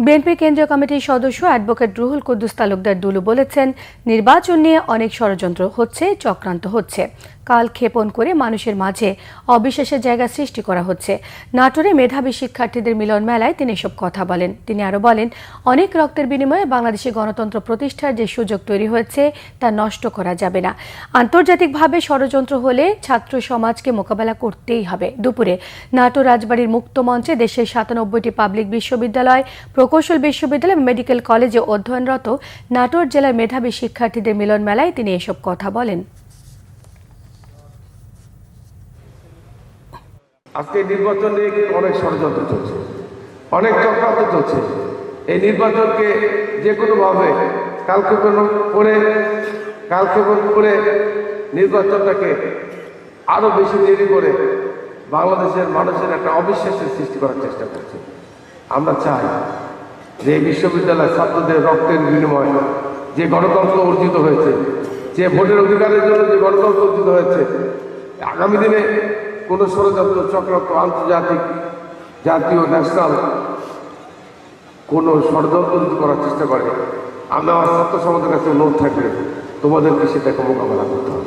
BNP কেন্দ্রীয় কমিটির সদস্য অ্যাডভোকেট রুহুল কুদ্দুস তালুকদার দুলু বলেছেন, নির্বাচন নিয়ে অনেক ষড়যন্ত্র হচ্ছে, চক্রান্ত হচ্ছে, কাল ক্ষেপণ করে মানুষের মাঝে অবিশ্বাসের জায়গা সৃষ্টি করা হচ্ছে। নাটোরে মেধাবী শিক্ষার্থীদের মিলন মেলায় তিনি এসব কথা বলেন। তিনি আরও বলেন, অনেক রক্তের বিনিময়ে বাংলাদেশে গণতন্ত্র প্রতিষ্ঠার যে সুযোগ তৈরি হয়েছে তা নষ্ট করা যাবে না। আন্তর্জাতিকভাবে ষড়যন্ত্র হলে ছাত্র সমাজকে মোকাবেলা করতেই হবে। দুপুরে নাটোর রাজবাড়ির মুক্ত মঞ্চে দেশের ৯৭টি পাবলিক বিশ্ববিদ্যালয়, প্রকৌশল বিশ্ববিদ্যালয় এবং মেডিকেল কলেজে অধ্যয়নরত নাটোর জেলার মেধাবী শিক্ষার্থীদের মিলন মেলায় তিনি এসব কথা বলেন। আজকে নির্বাচনে অনেক ষড়যন্ত্র চলছে, অনেক চক্রান্ত চলছে। এই নির্বাচনকে যে কোনোভাবে কালক্ষেপণ করে নির্বাচনটাকে আরো বেশি দেরি করে বাংলাদেশের মানুষের একটা অবিশ্বাসের সৃষ্টি করার চেষ্টা করছে। আমরা চাই যে এই বিশ্ববিদ্যালয় ছাত্রদের রক্তের বিনিময়ে যে গণতন্ত্র অর্জিত হয়েছে, যে ভোটের অধিকারের জন্য যে গণতন্ত্র অর্জিত হয়েছে, আগামী দিনে কোনো ষড়যন্ত্র চক্রান্ত আন্তর্জাতিক, জাতীয়, ন্যাশনাল কোনো ষড়যন্ত্র যদি করার চেষ্টা করে, আমার ছাত্র সমাজের কাছে অনুরোধ থাকবে তোমাদেরকে সেটাকে মোকাবেলা করতে হবে।